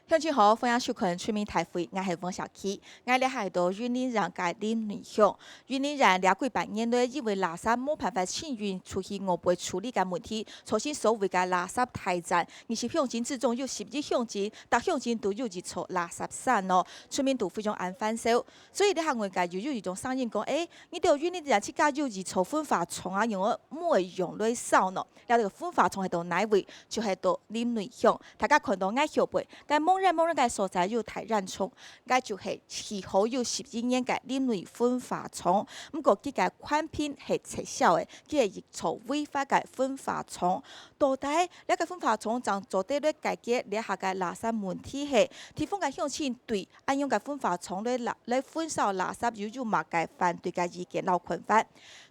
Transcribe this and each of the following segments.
乡亲好，欢迎收看全民台会，我是王小琪。我咧喺度云林人嘅林内乡，云林人了几百年来，因为垃圾冇办法清运出去我被处理嘅问题，重新所谓嘅垃圾台站，而是乡亲之中有11乡亲，各乡亲都有一撮垃圾山咯，村民都非常安反手。所以咧下我界就有一种声音讲，你到云林人去加有一撮粉发虫啊，用我冇用来扫咯。了这个粉发虫喺度哪位？就喺度林内乡，大家看到我后背，但猛人嘅所在有台染虫，我就是气候有11年嘅林内粉发虫。不过佢嘅款品系撤销嘅，佢系做违法嘅粉发虫。到底呢个粉发虫将做啲咧解决呢下嘅垃圾问题系？地方嘅乡亲对安用嘅粉发虫来焚烧垃圾有乜嘅反对嘅意見鬧困法。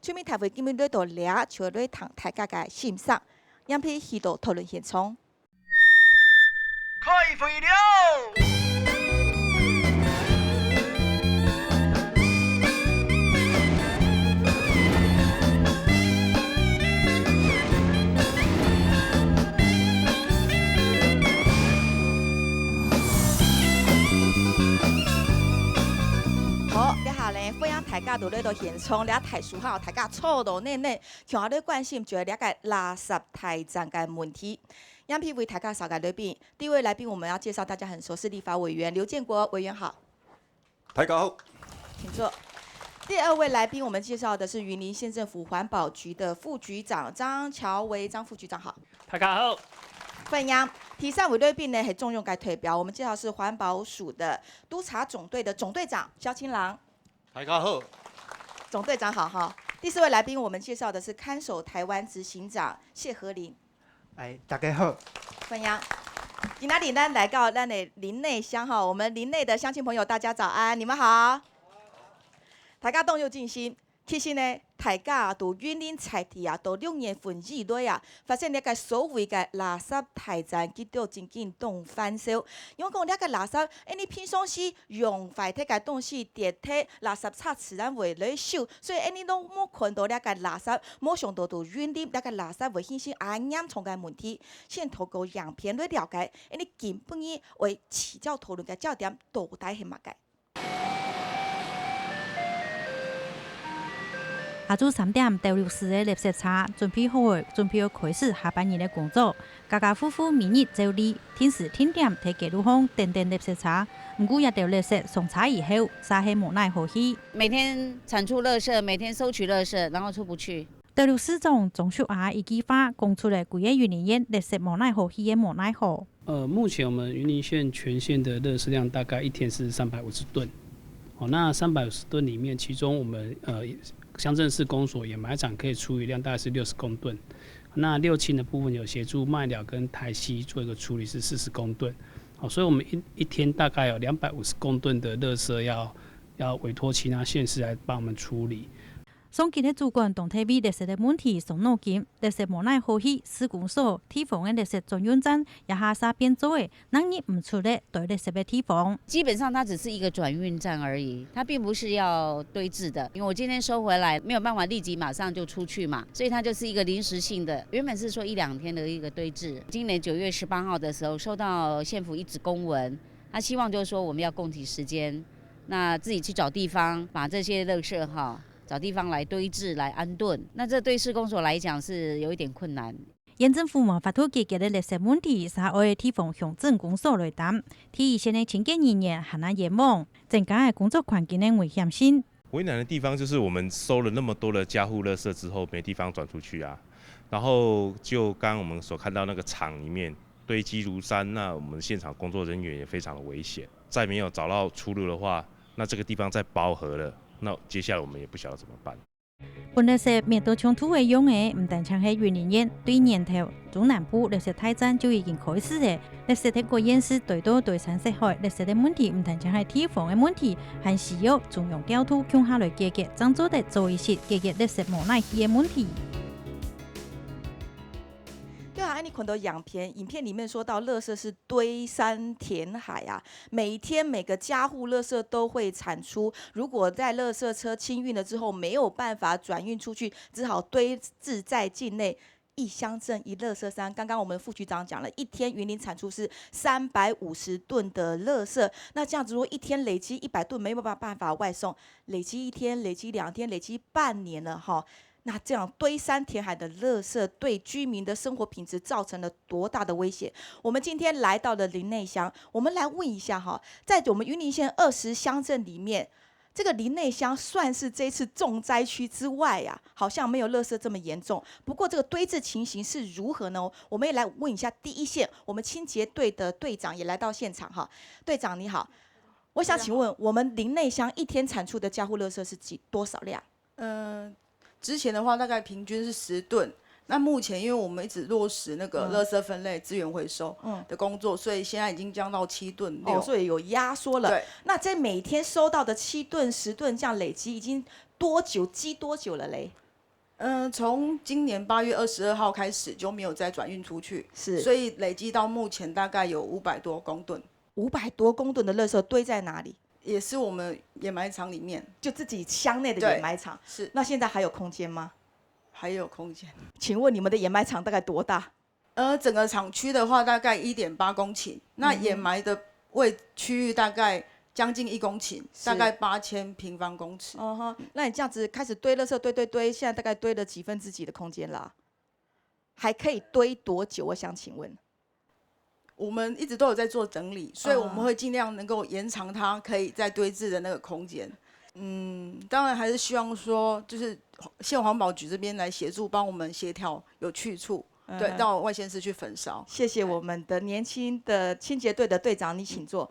村民台會今日呢度倆除咗同大家嘅欣賞，讓佢去到討論現場。开会了！好，呢下咧歡迎大家到呢度現場，你睇書下，大家坐到呢，向我哋關心住呢個垃圾台站嘅問題。讓พี่為大家紹介來賓，第一位來賓我們要介紹大家很熟悉立法委員劉建國委員好，大家好，請坐。第二位來賓我們介紹的是雲林縣政府環保局的副局長張喬維，張副局長好，大家好。歡迎。第三位來賓呢係重用該推表，我們介紹是環保署的督察總隊的總隊長蕭清郎，大家好，總隊長好哈。第四位來賓我們介紹的是看守台灣執行長謝和霖。大家好，歡迎。今仔日咱來到咱的林內鄉哈，我們林內的鄉親朋友，大家早安，你們好。大家動有靜心，其實呢，大家到雲林菜地啊，到6月份以來啊，發現呢個所謂嘅垃圾台站，佢都真正動翻手。因為講呢個垃圾，你平常時用壞體嘅東西，跌體垃圾車自然會來收，所以你都冇看到呢個垃圾，冇想到到雲林呢個垃圾會顯現嚴重嘅問題。先透過樣片來了解，你根本嘅為起教討論嘅焦點到底係乜嘅？下晝3點，第6市的垃圾車準備好了，準備要開始下半日的工作。家家戶戶每日照例定時定點提記錄好等等垃圾車，唔過一條垃圾上車以後，實係無奈何去。每天產出垃圾，每天收取垃圾，然後出不去。第6市長鍾秀雅一句話講出來，規個雲林縣垃圾無奈何去也無奈何。目前我們雲林縣全縣的垃圾量大概一天是350噸。那350噸裡面，其中我們鄉鎮市公所掩埋場可以處理量大概是60公噸，那六輕的部分有協助麥寮跟台西做一個處理是40公噸，所以我們一天大概有250公噸的垃圾要委託其他縣市來幫我們處理。上級的主管動態為垃圾的問題傷腦筋，垃圾無奈何去，市公所地方的垃圾專用站也下沙變做的，讓你唔出來對垃圾的地方。基本上它只是一個轉運站而已，它並不是要堆置的。因為我今天收回來沒有辦法立即馬上就出去嘛，所以它就是一個臨時性的。原本是說1-2天的一個堆置。今年9月18號的時候收到縣府一紙公文，他希望就是說我們要共體時艱，那自己去找地方把這些垃圾找地方來堆置、來安頓，那這對市公所來講是有一點困難。縣政府無法度解決的垃圾問題，是愛地方鄉鎮公所來擔。提議現在清潔人員很難嚴望，增加工作環境的危險性。為難的地方就是我們收了那麼多的家戶垃圾之後，沒地方轉出去啊。然後就剛剛我們所看到那個廠裡面堆積如山，那我們現場工作人員也非常的危險。再沒有找到出路的話，那這個地方再飽和了。那接下來我們也不曉得怎麼辦。本垃圾面對搶土嘅用嘅，唔單止係雲林縣，對年頭中南部垃圾大戰就已經開始嘅。垃圾喺個縣市對多對產生害垃圾嘅問題，唔單止係地方嘅問題，還需要中央調度強下來解決，爭做得做一些解決垃圾無奈嘅問題。对啊，你看到影片里面說到，垃圾是堆山填海啊，每天每個家戶垃圾都會產出。如果在垃圾車清運了之後沒有辦法轉運出去，只好堆置在境內。一乡镇一垃圾山。刚刚我们副局长讲了，一天云林产出是350吨的垃圾，那这样子如果一天累积100吨，没有办法外送，累积1天、累积2天、累积半年了哈。那这样堆山填海的垃圾对居民的生活品质造成了多大的威胁？我们今天来到了林内乡，我们来问一下哈，在我们云林县20乡镇里面，这个林内乡算是这一次重灾区之外呀，好像没有垃圾这么严重。不过这个堆置情形是如何呢？我们也来问一下第一线我们清洁队的队长也来到现场哈。队长你好，我想请问我们林内乡一天产出的家户垃圾是多少量？之前的话大概平均是10吨。那目前因为我们一直落实那个垃圾分类、资源回收的工作，所以现在已经降到7吨6。所以有压缩了。对。那这每天收到的7吨、10吨这样累积，已经积多久了嘞？从今年8月22号开始就没有再转运出去，是。所以累积到目前大概有500多公吨。500多公吨的垃圾堆在哪里？也是我们掩埋场里面，就自己乡内的掩埋场。是。那现在还有空间吗？还有空间。请问你们的掩埋场大概多大？整个厂区的话大概1.8公顷，那掩埋的区域大概将近1公顷，大概8000平方公尺。那你这样子开始堆垃圾，堆，现在大概堆了几分之几的空间啦？还可以堆多久？我想请问。我们一直都有在做整理，所以我们会尽量能够延长它可以再堆置的那个空间。当然还是希望说，就是县环保局这边来协助帮我们协调有去处，对，到外县市去焚烧。谢谢我们的年轻的清洁队的队长，你请坐。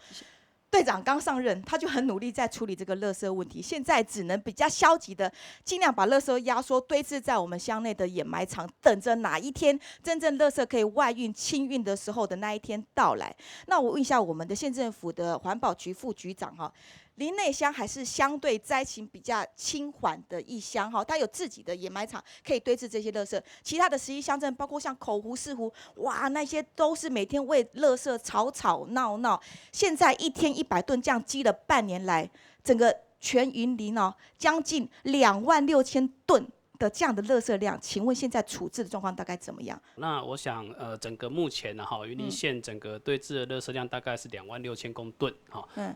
队长刚上任，他就很努力在处理这个垃圾问题，现在只能比较消极的，尽量把垃圾压缩堆置在我们乡内的掩埋场，等着哪一天真正垃圾可以外运清运的时候的那一天到来。那我问一下我们的县政府的环保局副局长哈。林内乡还是相对灾情比较轻缓的一乡哈，它有自己的掩埋场可以堆置这些垃圾。其他的11乡镇，包括像口湖、四湖，哇，那些都是每天为垃圾吵闹。现在一天100吨，这样积了半年来，整个全云林哦，将近26000吨的这样的垃圾量，请问现在处置的状况大概怎么样？那我想，整个目前呢，云林县整个堆置的垃圾量大概是26000公吨，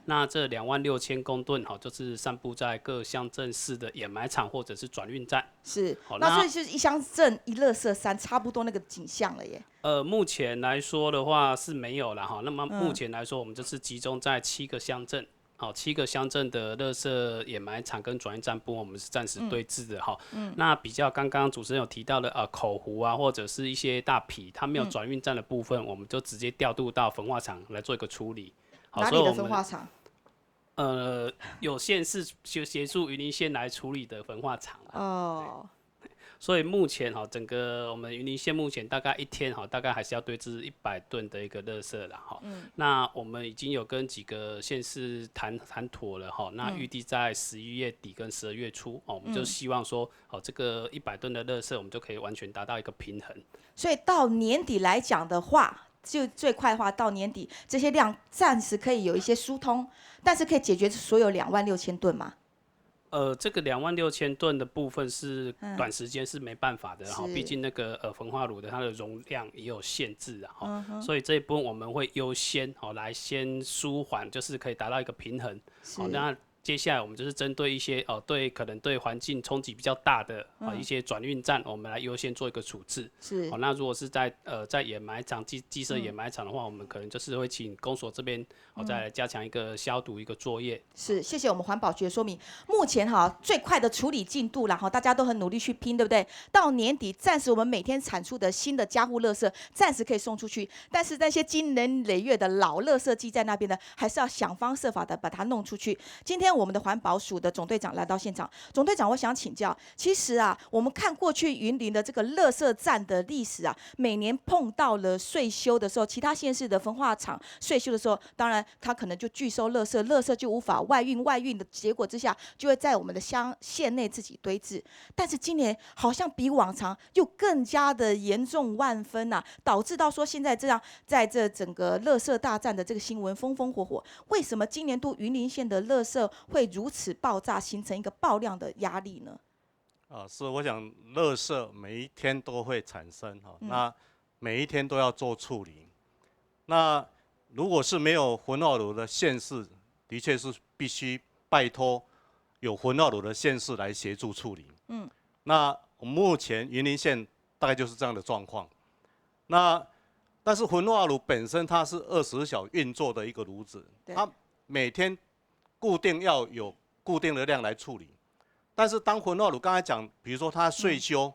那这26000公吨，就是散布在各乡镇市的掩埋场或者是转运站。是，那所以就是一乡镇一垃圾山，差不多那个景象了耶。目前来说的话是没有了哈，那么目前来说，我们就是集中在7个乡镇。7个乡镇的垃圾掩埋场跟转运站部，我们是暂时堆置的哈。那比较刚刚主持人有提到的口湖啊，或者是一些大埤，它没有转运站的部分，我们就直接调度到焚化厂来做一个处理。哪里的焚化厂？有县市就协助云林县来处理的焚化厂。哦。所以目前整个我们云林县目前大概一天大概还是要堆置100吨的一个垃圾啦哈。那我们已经有跟几个县市谈妥了哈，那预计在11月底跟12月初我们就希望说这个100吨的垃圾我们就可以完全达到一个平衡。所以到年底来讲的话，就最快的话到年底这些量暂时可以有一些疏通，但是可以解决所有26000吨吗？这个26000吨的部分是短时间是没办法的哈，毕竟那个焚化炉的它的容量也有限制啊，所以这一部分我们会优先来先舒缓，就是可以达到一个平衡。那接下来我们就是针对一些可能对环境冲击比较大的一些转运站，我们来优先做一个处置。是。那如果是在掩埋场鸡舍掩埋场的话，我们可能就是会请公所这边再来加强一个消毒一个作业。是，谢谢我们环保局的说明。目前最快的处理进度啦大家都很努力去拼，对不对？到年底暂时我们每天产出的新的家户垃圾暂时可以送出去，但是那些经年累月的老垃圾积在那边的，还是要想方设法的把它弄出去。今天我们的环保署的总队长来到现场，总队长，我想请教，其实我们看过去云林的这个垃圾站的历史每年碰到了岁修的时候，其他县市的焚化厂岁修的时候，当然它可能就拒收垃圾，垃圾就无法外运的结果之下，就会在我们的县内自己堆置。但是今年好像比往常又更加的严重万分导致到说现在这样，在这整个垃圾大战的这个新闻风风火火，为什么今年度云林县的垃圾会如此爆炸，形成一个爆量的压力呢？是我想，垃圾每一天都会产生哈，那每一天都要做处理。那如果是没有焚化炉的县市，的确是必须拜托有焚化炉的县市来协助处理。那目前云林县大概就是这样的状况。但是焚化炉本身它是24小时运作的一个炉子，它每天固定要有固定的量来处理。但是当焚化炉刚才讲，比如说它岁修，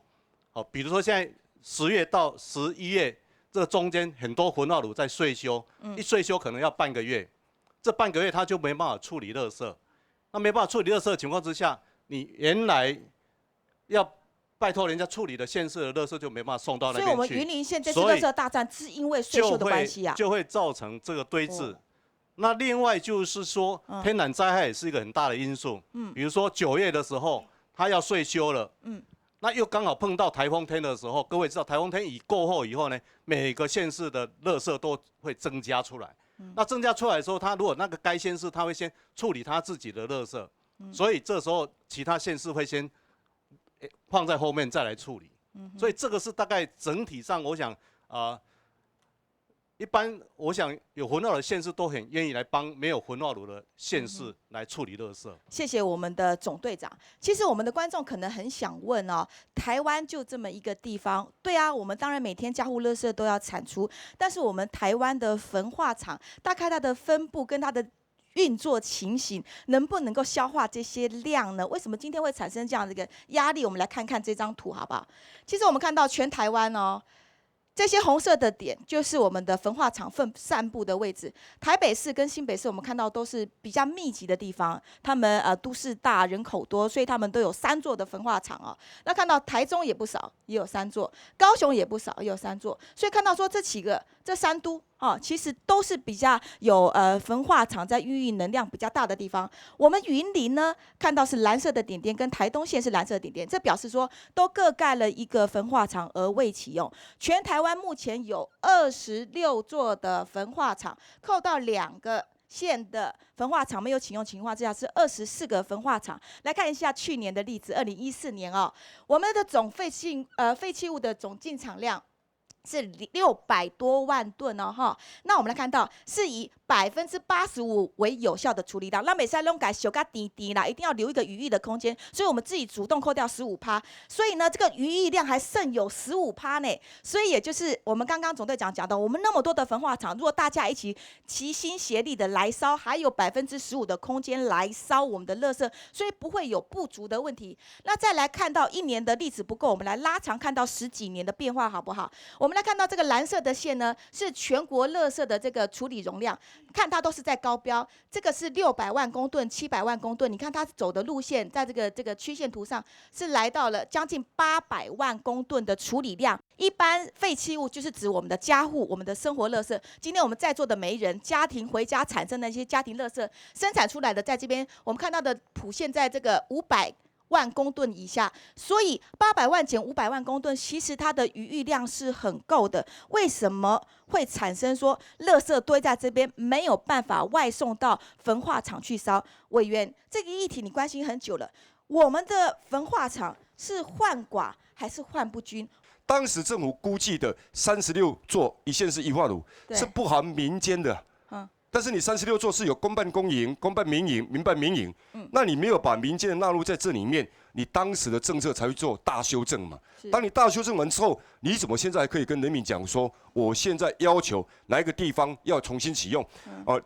比如说现在10月到11月这中间很多焚化炉在岁修，一岁修可能要半个月，这半个月它就没办法处理垃圾。那没办法处理垃圾的情况之下，你原来要拜托人家处理的县市的垃圾就没办法送到那边去。所以我们云林县这次垃圾大战是因为税收的关系啊，就会造成这个堆置。那另外就是说，天然灾害也是一个很大的因素。比如说9月的时候，它要岁修了，那又刚好碰到台风天的时候。各位知道，台风天过后以后呢，每个县市的垃圾都会增加出来。那增加出来的时候，它如果那个该县市，它会先处理它自己的垃圾，所以这时候其他县市会先放在后面再来处理。所以这个是大概整体上，我想一般我想有焚化炉的县市都很愿意来帮没有焚化炉的县市来处理垃圾。谢谢我们的总队长。其实我们的观众可能很想问哦，台湾就这么一个地方，对啊，我们当然每天家户垃圾都要产出，但是我们台湾的焚化厂大概它的分布跟它的运作情形能不能够消化这些量呢？为什么今天会产生这样的一个压力？我们来看看这张图好不好？其实我们看到全台湾哦，这些红色的点就是我们的焚化厂散布的位置。台北市跟新北市我们看到都是比较密集的地方，他们都市大人口多，所以他们都有3座的焚化厂哦。那看到台中也不少，也有3座，高雄也不少，也有3座。所以看到说这3都其实都是比较有焚化厂在孕育能量比较大的地方。我们云林呢，看到是蓝色的点点，跟台东县是蓝色的点点，这表示说都各盖了一个焚化厂而未启用。全台湾目前有26座的焚化厂，扣到2个县的焚化厂没有启用情况之下，是24个焚化厂。来看一下去年的例子，2014年我们的总废弃物的总进场量是600多万吨哦，那我们来看到是以85%为有效的处理量，那每次弄改修改滴滴啦，一定要留一个余裕的空间，所以我们自己主动扣掉15%，所以呢，这个余裕量还剩有15%呢，所以也就是我们刚刚总队长讲的，我们那么多的焚化厂，如果大家一起齐心协力的来烧，还有15%的空间来烧我们的垃圾，所以不会有不足的问题。那再来看到1年的例子不够，我们来拉长看到10几年的变化好不好？我们来看到这个蓝色的线呢，是全国垃圾的这个处理容量，看它都是在高标，这个是600万公吨、700万公吨，你看它走的路线，在这个曲线图上是来到了将近800万公吨的处理量。一般废弃物就是指我们的家户、我们的生活垃圾。今天我们在座的每一人，家庭回家产生的一些家庭垃圾，生产出来的，在这边我们看到的谱线在这个500万公吨以下，所以800万减500万公吨，其实它的余裕量是很够的。为什么会产生说垃圾堆在这边没有办法外送到焚化厂去烧？委员，这个议题你关心很久了。我们的焚化厂是患寡还是患不均？当时政府估计的36座一线式液化炉是不含民间的。但是你36座是有公办公营、公办民营、民办民营，那你没有把民间的纳入在这里面，你当时的政策才会做大修正嘛。当你大修正完之后，你怎么现在还可以跟人民讲说，我现在要求哪一个地方要重新启用，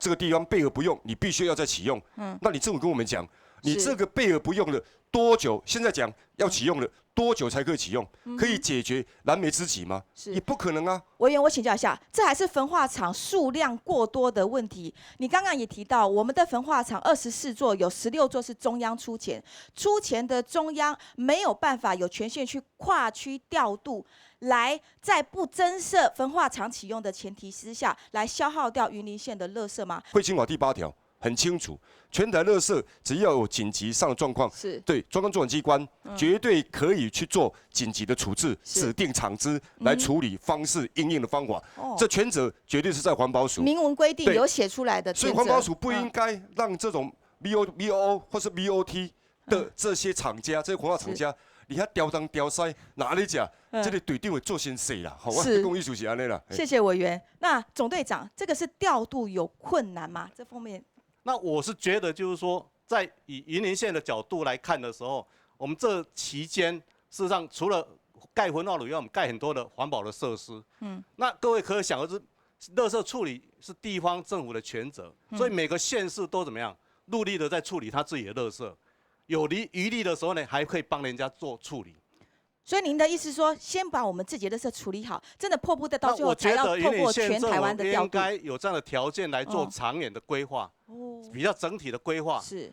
这个地方备而不用，你必须要再启用。那你政府跟我们讲，你这个备而不用了多久？现在讲要启用了多久才可以启用？可以解决燃眉之急吗？也不可能啊。委员，我请教一下，这还是焚化厂数量过多的问题。你刚刚也提到，我们的焚化厂24座，有16座是中央出钱，出钱的中央没有办法有权限去跨区调度，来在不增设焚化厂启用的前提之下，来消耗掉云林县的垃圾吗？会清法第8条。很清楚，全台垃圾只要有紧急上的状况，对中央主管机关绝对可以去做紧急的处置，指定厂资来处理方式、应用的方法。这权责绝对是在环保署明文规定有写出来的。所以环保署不应该让这种 VOO 或是 VOT 的这些厂家、这些焚化厂家，你遐刁东刁西，哪里食？这个队长会做先死啦，好，我讲意思是安尼啦。谢谢委员。那总队长，这个是调度有困难吗？这方面？那我是觉得就是说，在以云林县的角度来看的时候，我们这期间事实上除了盖焚化炉以外，我们盖很多的环保的设施。那各位可想而知，垃圾处理是地方政府的权责，所以每个县市都怎么样，努力的在处理他自己的垃圾，有余力的时候呢，还可以帮人家做处理。所以您的意思说，先把我们自己的垃圾处理好，真的迫不得到最后才要透过全台湾的调度。应该有这样的条件来做长远的规划，比较整体的规划。是。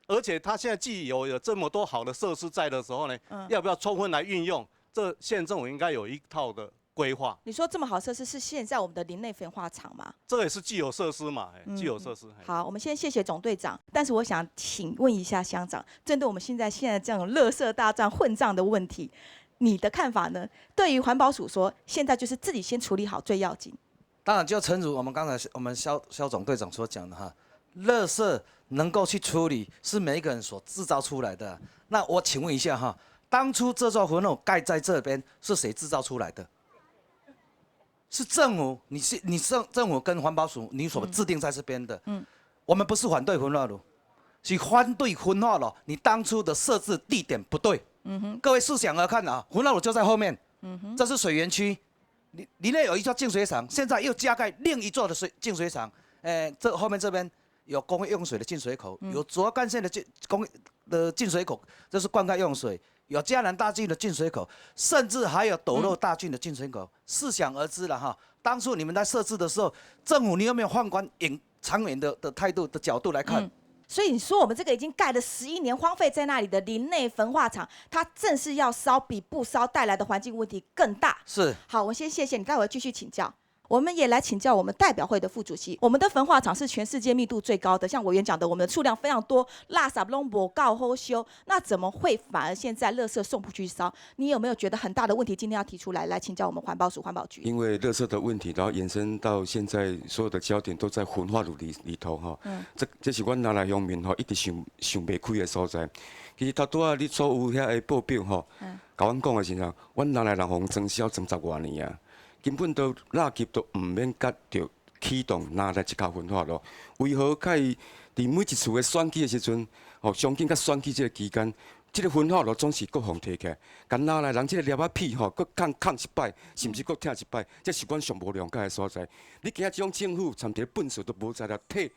而且他现在既有这么多好的设施在的时候呢，要不要充分来运用？这县政府应该有一套的规划。你说这么好设施是现在我们的林内焚化厂吗？这也是既有设施嘛，既有设施。好，我们先谢谢总队长，但是我想请问一下乡长，针对我们现在这种垃圾大战混账的问题，你的看法呢？对于环保署说，现在就是自己先处理好最要紧。当然，就诚如我们刚才我们肖总队长所讲的哈，垃圾能够去处理是每一个人所制造出来的。那我请问一下哈，当初这座焚化炉盖在这边是谁制造出来的？是政府，你政府跟环保署你所制定在这边的。我们不是反对焚化炉，是反对焚化炉你当初的设置地点不对。各位试想而看啊，焚化炉就在后面，这是水源区，里面有一座净水厂，现在又加盖另一座的净水厂，这后面这边有工业用水的进水口，有卓干线的进水口，这是灌溉用水，有嘉南大郡的进水口，甚至还有斗六大郡的进水口，试想而知了哈。当初你们在设置的时候，政府你有没有放宽长远的态度的角度来看？所以你说我们这个已经盖了11年荒废在那里的林内焚化厂，它正是要烧，比不烧带来的环境问题更大。是。好，我先谢谢你，待会继续请教。我们也来请教我们代表会的副主席。我们的焚化厂是全世界密度最高的，像委员讲的，我们的数量非常多，垃圾都没够好修，那怎么会反而现在垃圾送不去烧？你有没有觉得很大的问题？今天要提出来请教我们环保署环保局。因为垃圾的问题，然后延伸到现在所有的焦点都在焚化炉里头哈。这是阮南来乡民吼一直想袂开的所在。其实头拄仔你所有遐个报表吼，甲阮讲的是啥？阮南来人红装销20多年啊。根本都垃圾都唔免甲着启动拿来一卡焚化炉，为何可以伫每一次的选举的时阵，上紧甲选举这个期间，这个焚化炉总是各方提起来，甲拿来人这个粒仔屁搁抗一摆，甚至搁听一摆，这是阮上无谅解的所在。你今仔这种政府参着本事都无在了替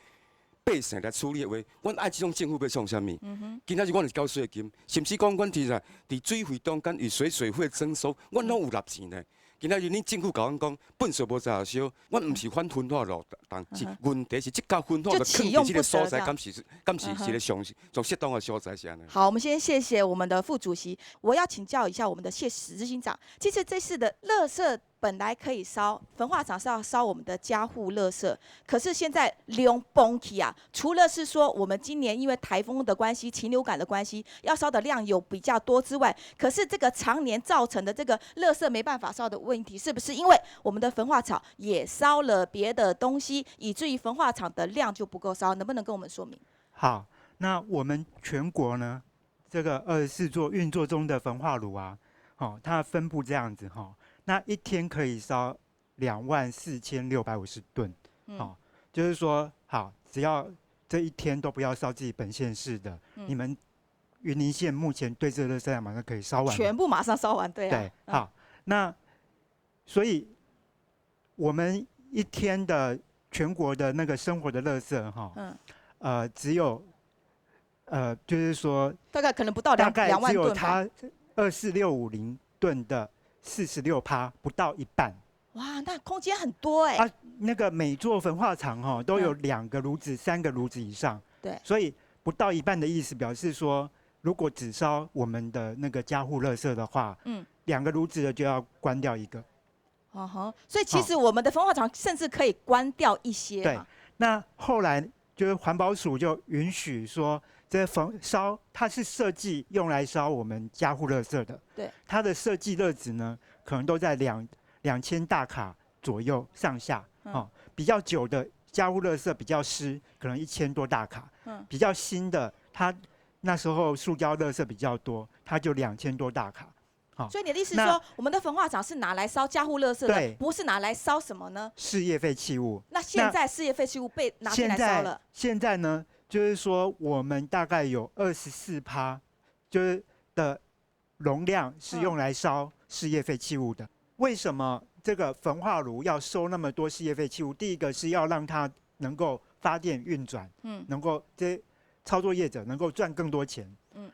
百姓来处理的话，阮爱这种政府要创啥物？今仔日阮是交税金，甚至讲阮伫水费中间与水费征收，阮拢有纳钱呢。今仔日你政府甲阮讲，本税无在烧，阮毋是反焚化炉，但是问题是即架焚化炉囥伫即个所在，敢是一个上适当的所在是安尼。好，我们先谢谢我们的副主席，我要请教一下我们的谢执行长。其实这次的垃圾本来可以烧，焚化厂是要烧我们的家户垃圾，可是现在量崩起啊！除了是说我们今年因为台风的关系、禽流感的关系，要烧的量有比较多之外，可是这个常年造成的这个垃圾没办法烧的问题，是不是因为我们的焚化厂也烧了别的东西，以至于焚化厂的量就不够烧？能不能跟我们说明？好，那我们全国呢，这个24座运作中的焚化炉啊，它分布这样子哈。那一天可以烧24650吨，就是说，好，只要这一天都不要烧自己本县市的，你们云林县目前对这个垃圾量马上可以烧完，全部马上烧完，对啊。对，好，那所以我们一天的全国的那个生活的垃圾哈，只有就是说大概可能不到2万吨吧，只有它24650吨的46%，不到一半。哇，那空间很多哎。啊，那个每座焚化厂都有2个炉子、3个炉子以上。对。所以不到一半的意思，表示说，如果只烧我们的那个家户垃圾的话，2个炉子的就要关掉1个。所以其实我们的焚化厂甚至可以关掉一些。对。那后来就是环保署就允许说，这烧它是设计用来烧我们家户垃圾的。对。它的设计热值呢，可能都在2000大卡左右上下。比较久的家户垃圾比较湿，可能1000多大卡。比较新的，它那时候塑胶垃圾比较多，它就2000多大卡。好，所以你的意思是说，我们的焚化厂是拿来烧家户垃圾的，不是拿来烧什么呢？事业废弃物。那现在事业废弃物被拿进来烧了。现在呢，就是说我们大概有24%，就是的容量是用来烧事业废弃物的。为什么这个焚化炉要收那么多事业废弃物？第一个是要让它能够发电运转，能够这操作业者能够赚更多钱，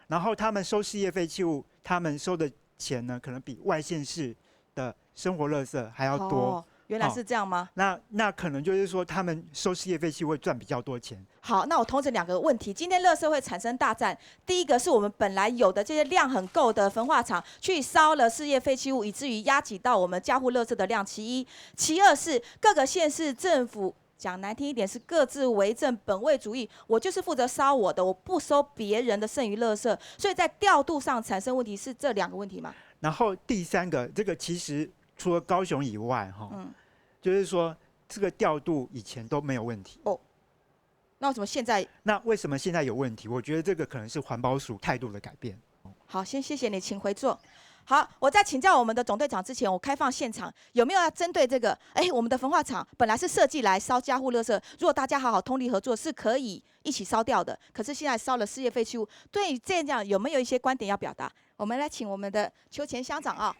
然后他们收事业废弃物，他们收的钱呢，可能比外县市的生活垃圾还要多。原来是这样吗？那可能就是说，他们收事业废弃物会赚比较多钱。好，那我同时2个问题，今天垃圾会产生大战。第一个是我们本来有的这些量很够的焚化厂去烧了事业废弃物，以至于压挤到我们家户垃圾的量。其一，其二是各个县市政府讲难听一点是各自为政、本位主义，我就是负责烧我的，我不收别人的剩余垃圾，所以在调度上产生问题，是这2个问题吗？然后第3个，这个其实除了高雄以外，就是说这个调度以前都没有问题。那为什么现在？那为什么现在有问题？我觉得这个可能是环保署态度的改变。好，先谢谢你，请回座。好，我在请教我们的总队长之前，我开放现场，有没有要针对这个？我们的焚化厂本来是设计来烧家户垃圾，如果大家好好通力合作，是可以一起烧掉的。可是现在烧了事业废弃物，对于这样有没有一些观点要表达？我们来请我们的邱前乡长啊。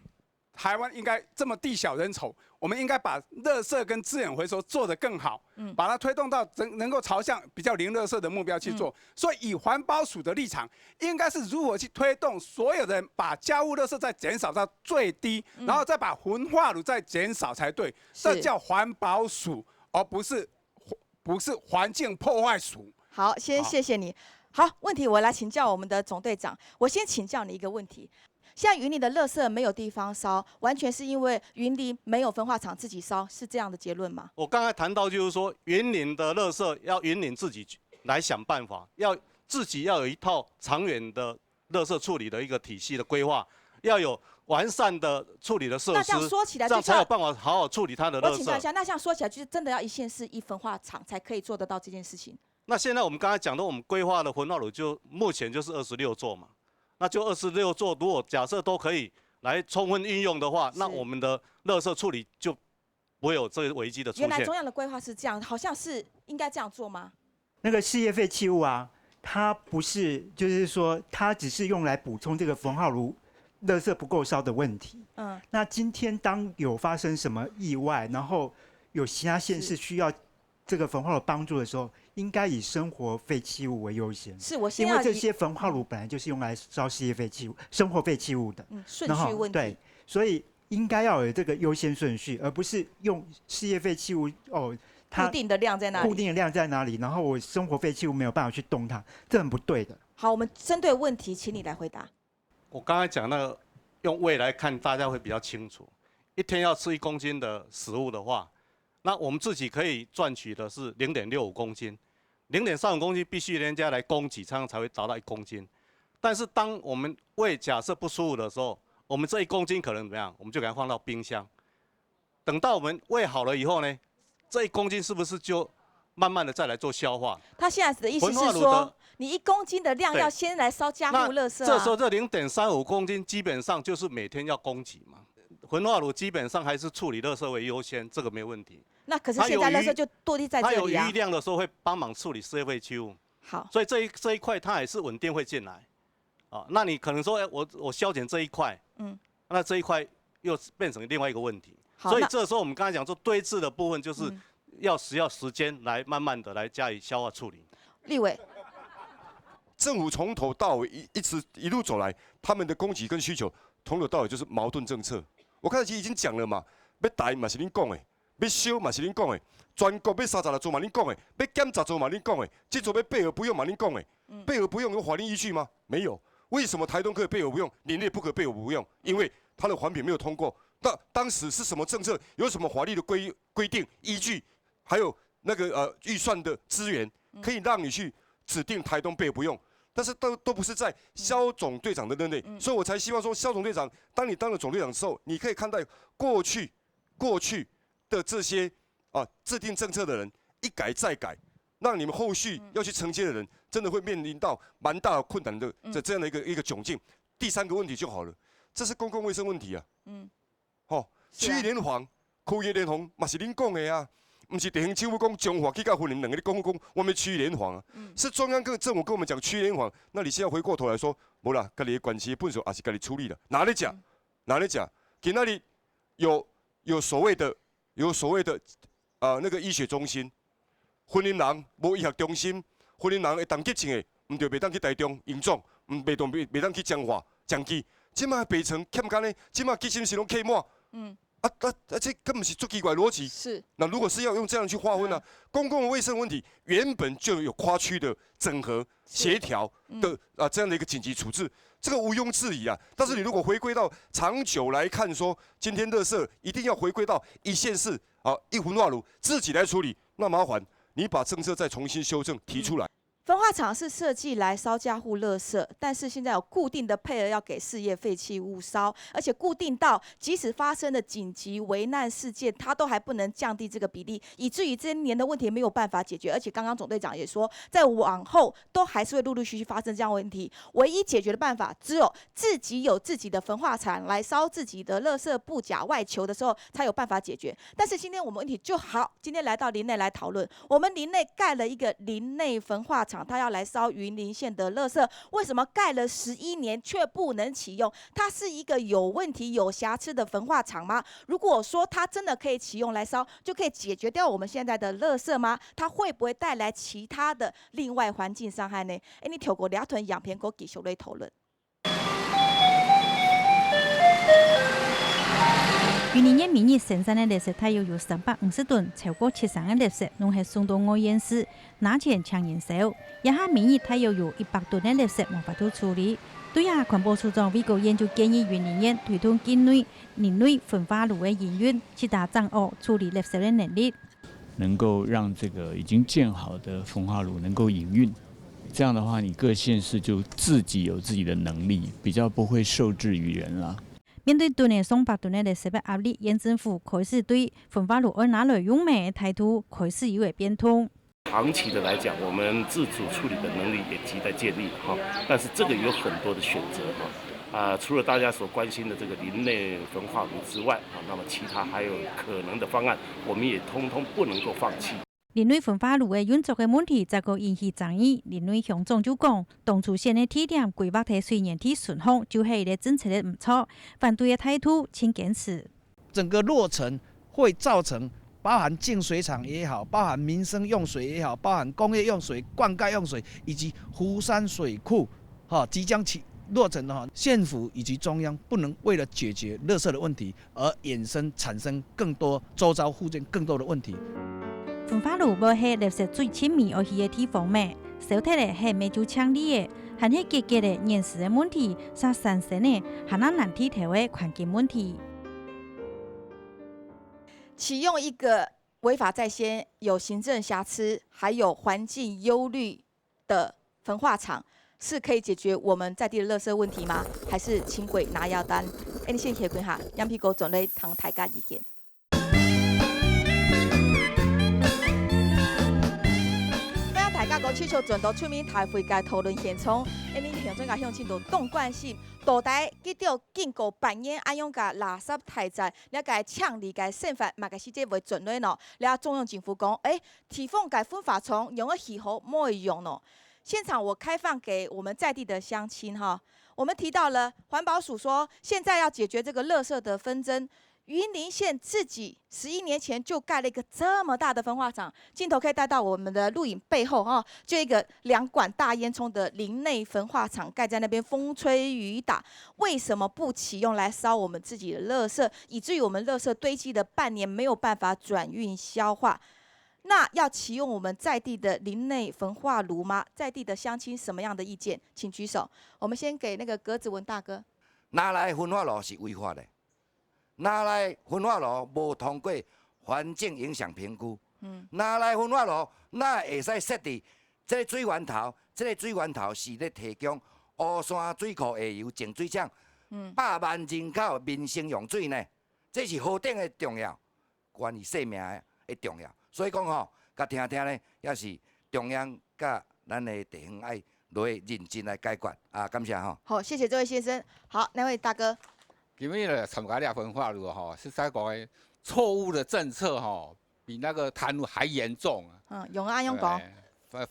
台湾应该这么地小人稠，我们应该把垃圾跟资源回收做得更好，把它推动到能够朝向比较零垃圾的目标去做。所以以环保署的立场，应该是如何去推动所有人把家务垃圾再减少到最低，然后再把焚化炉再减少才对。这叫环保署，而不是环境破坏署。好，先谢谢你。好，问题我来请教我们的总队长。我先请教你一个问题。现在云林的垃圾没有地方烧，完全是因为云林没有焚化厂自己烧，是这样的结论吗？我刚才谈到就是说，云林的垃圾要云林自己来想办法，自己要有一套长远的垃圾处理的一个体系的规划，要有完善的处理的设施。那这样说起来，这样才有办法好好处理它的垃圾。我请教一下，那这样说起来，就是真的要一县市一焚化厂才可以做得到这件事情？那现在我们刚才讲的，我们规划的焚化炉就目前就是26座嘛。那就26座，如果假设都可以来充分运用的话，那我们的垃圾处理就不会有这个危机的出现。原来中央的规划是这样，好像是应该这样做吗？那个事业废弃物啊，它不是，就是说它只是用来补充这个焚化炉垃圾不够烧的问题。那今天当有发生什么意外，然后有其他县市需要这个焚化炉帮助的时候，应该以生活废弃物为优先。是我因为这些焚化炉本来就是用来烧事业废弃物、生活废弃物的。顺序问题。对，所以应该要有这个优先顺序，而不是用事业废弃物它固定的量在哪里？固定的量在哪里？然后我生活废弃物没有办法去动它，这很不对的。好，我们针对问题，请你来回答。我刚才讲那个用胃来看，大家会比较清楚。一天要吃1公斤的食物的话，那我们自己可以赚取的是0.65公斤，0.35公斤必须人家来供给才会达到1公斤。但是当我们胃假设不舒服的时候，我们这1公斤可能怎么样？我们就给它放到冰箱。等到我们胃好了以后呢，这1公斤是不是就慢慢的再来做消化？他现在的意思是说，你1公斤的量要先来烧家户垃圾。这时候这0.35公斤基本上就是每天要供给嘛。焚化炉基本上还是处理垃圾为优先，这个没有问题。那可是现在垃圾就多地在这里啊。它有余量的时候会帮忙处理事业废弃物。好，所以这一块它也是稳定会进来。那你可能说，我削减这一块，那这一块又变成另外一个问题。所以这时候我们刚才讲说堆置的部分，就是要时间来慢慢的来加以消化处理。立委，政府从头到尾一路走来，他们的供给跟需求从头到尾就是矛盾政策。我刚才其实已经讲了嘛，要台嘛是恁讲的，要修嘛是恁讲的，全国要36座嘛恁讲的，要减10座嘛恁讲的，这座要备而不用嘛恁讲的，备而不用有法律依据吗？没有。为什么台东可以备而不用，林内不可备而不用？因为它的环评没有通过。当时是什么政策？有什么法律的规定依据？还有那个预算的资源，可以让你去指定台东备而不用？但是都不是在肖总队长的任内，所以我才希望说，肖总队长，当你当了总队长之后，你可以看待过去的这些制定政策的人一改再改，让你们后续要去承接的人，真的会面临到蛮大的困难的这样的一个窘境。第3个问题就好了，这是公共卫生问题啊。区域联防、区域联防嘛是恁讲的啊，不是地方政府讲中华去到云林两个你讲我们区域联防啊，是中央政府跟我们讲区域联防，那你现在回过头来说，无啦，家己的关系本事也是家己处理的，哪里讲？今仔日有所谓的那个医学中心，云林人无医学中心，云林人会当急症的，唔就袂当去台中营总，袂当去彰化、江基，即马北城欠干呢，即马急诊室拢客满。这根本是最奇怪的逻辑。是。那如果是要用这样去划分呢？公共卫生问题原本就有跨区的整合、协调的这样的一个紧急处置，这个毋庸置疑啊。但是你如果回归到长久来看，说今天垃圾一定要回归到一县市一焚化炉自己来处理，那麻烦你把政策再重新修正提出来。焚化厂是设计来烧家户垃圾，但是现在有固定的配额要给事业废弃物烧，而且固定到即使发生的紧急危难事件，它都还不能降低这个比例，以至于今年的问题没有办法解决。而且刚刚总队长也说，在往后都还是会陆陆续续发生这样的问题。唯一解决的办法，只有自己有自己的焚化厂来烧自己的垃圾不假外求的时候，才有办法解决。但是今天我们问题就好，今天来到林内来讨论，我们林内盖了一个林内焚化厂。他要来烧云林县的垃圾，为什么盖了11年却不能启用？它是一个有问题、有瑕疵的焚化厂吗？如果说它真的可以启用来烧，就可以解决掉我们现在的垃圾吗？它会不会带来其他的另外环境伤害呢？你透过两团样片给继续来讨论。云林县每日生产的垃圾大约有350吨，超过70%的垃圾拢是送到外县市拿钱抢营收。一下每日大约有100吨的垃圾无法度处理。对啊，环保署长魏国燕就建议云林县推动境内林内焚化炉的营运，去打掌握处理垃圾的能力，能够让这个已经建好的焚化炉能够营运。这样的话，你各县市就自己有自己的能力，比较不会受制于人啦。面对吨的200吨的垃圾的压力，县政府开始对焚化炉按哪来用的态度开始有变通。长期的来讲，我们自主处理的能力也亟待建立哈，但是这个有很多的选择哈。除了大家所关心的这个林内焚化炉之外那么其他还有可能的方案，我们也通通不能够放弃。林内焚化炉的运作的问题，再个引起争议。林内乡长就讲，当初县的地点规划的虽然挺顺风，就是一个政策的唔错，反对的态度请坚持。整个落程会造成包含净水厂也好，包含民生用水也好，包含工业用水、灌溉用水以及湖山水库，即将起落成的县府以及中央不能为了解决垃圾的问题而产生更多周遭附近更多的问题。焚化炉要系垃圾最亲密而去的地方咩？小体的系咪就强力的，还是结构的现实的问题，啥产生的还那难剔透的环境问题。启用一个违法在先、有行政瑕疵、还有环境忧虑的焚化厂，是可以解决我们在地的垃圾问题吗？还是轻轨拿药单？你先协管下，杨皮哥总来谈大家意见。大家讲，气象转到出面台会界讨论现场，你现在向前度动惯性，大台记得警告扮演安样个垃圾太在，了解呛离个宪法，嘛个是这为准备喏。了中央政府讲，提供个分法从用个气候没用喏。现场我开放给我们在地的乡亲哈，我们提到了环保署说，现在要解决这个垃圾的纷争。云林县自己11年前就盖了一个这么大的焚化厂，镜头可以带到我们的录影背后哈，就一个2管大烟囱的林内焚化厂盖在那边，风吹雨打，为什么不启用来烧我们自己的垃圾，以至于我们垃圾堆积的半年没有办法转运消化？那要启用我们在地的林内焚化炉吗？在地的乡亲什么样的意见？请举手。我们先给那个格子文大哥。拿来焚化炉是违法的。拿来焚化炉无通过环境影响评估，拿来焚化炉那会使设置这个水源头，这个水源头是咧提供乌山水库下游净水厂，100万人口民生用水呢，这是何等的重要，关于生命的重要。所以讲甲听听呢，也是中央甲咱的地方爱落去认真来解决啊！感谢哈。好，谢谢这位先生。好，那位大哥。因为呢，参加了焚化炉哈，是在讲错误的政策哈，比那个贪污还严重啊。永安用讲。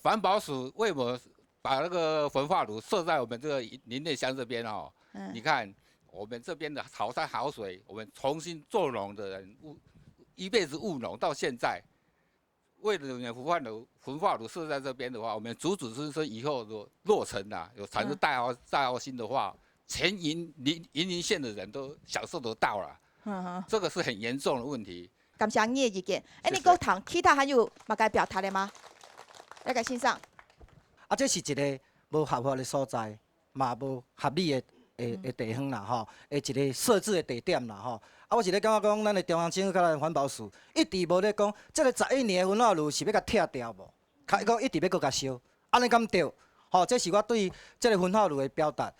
环保署为什么把那个焚化炉设在我们这个林内乡这边哦？你看我们这边的好山好水，我们重新做农的人一辈子务农到现在，为了焚化炉设在这边的话，我们祖孙以后的落成啊，有产生大号星的话，全云林县的人都享受得到了。这个是很严重的问题。感谢你的意见。你讲堂其他还有嘛该表态的吗？来个先生。这是一个无合法的所在，嘛无合理的地方啦吼，一个设置的地点啦吼。我是咧感觉讲，咱的中央政府甲咱环保署一直无咧讲，这个11年的焚化炉是要甲拆掉无？讲一直要搁甲烧，安尼敢对？吼，这是我对这个焚化炉的表达。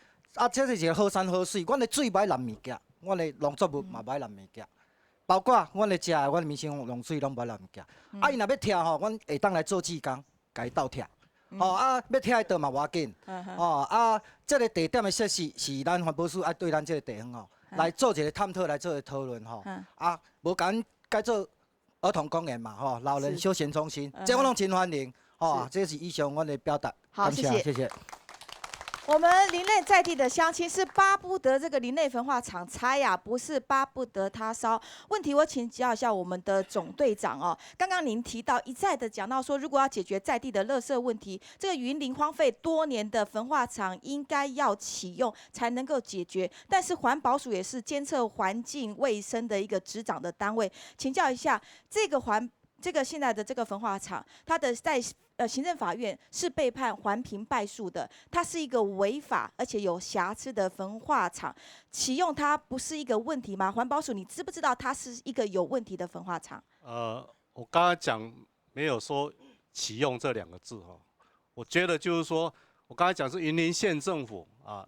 这是一个好山好水，阮的水歹滥物件，阮的农作物嘛歹滥物件，包括阮的食的，阮的民生用水拢歹滥物件。伊若要拆吼，阮会当来做志工。甲伊斗拆，要拆的倒嘛无要紧，这个地点的设施是咱环保署爱对咱这个地方来做一个探讨，来做一个讨论无敢改做儿童公园嘛老人休闲中心，这我拢真欢迎，这是以上我的表达，好，谢谢。我们林内在地的乡亲是巴不得这个林内焚化厂拆呀，不是巴不得它烧。问题我请教一下我们的总队长哦。刚刚您提到一再的讲到说，如果要解决在地的垃圾问题，这个云林荒废多年的焚化厂应该要启用才能够解决。但是环保署也是监测环境卫生的一个执掌的单位，请教一下这个现在的这个焚化厂，它的在行政法院是被判环评败诉的，它是一个违法而且有瑕疵的焚化厂，启用它不是一个问题吗？环保署，你知不知道它是一个有问题的焚化厂？我刚刚讲没有说启用这2个字哈，我觉得就是说，我刚才讲是云林县政府啊，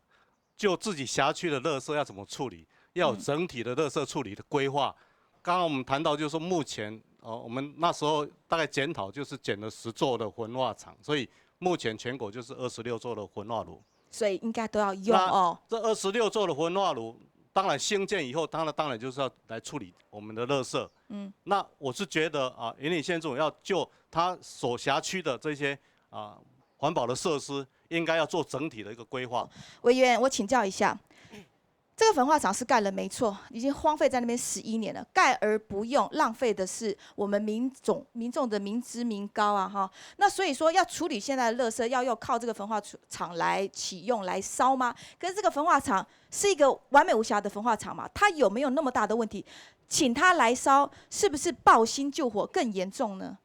就自己辖区的垃圾要怎么处理，要有整体的垃圾处理的规划。刚刚我们谈到就是说目前。我们那时候大概检讨就是减了10座的焚化厂，所以目前全国就是26座的焚化炉，所以应该都要用哦。这26座的焚化炉，当然兴建以后，当然就是要来处理我们的垃圾。那我是觉得云林县政府要就它所辖区的这些环保的设施，应该要做整体的一个规划。委员，我请教一下。这个焚化厂是盖了没错，已经荒废在那边11年了，盖而不用，浪费的是我们民众的民脂民膏啊哈。那所以说要处理现在的垃圾，要靠这个焚化厂来启用来烧吗？可是这个焚化厂是一个完美无瑕的焚化厂嘛，它有没有那么大的问题？请它来烧，是不是暴心救火更严重呢？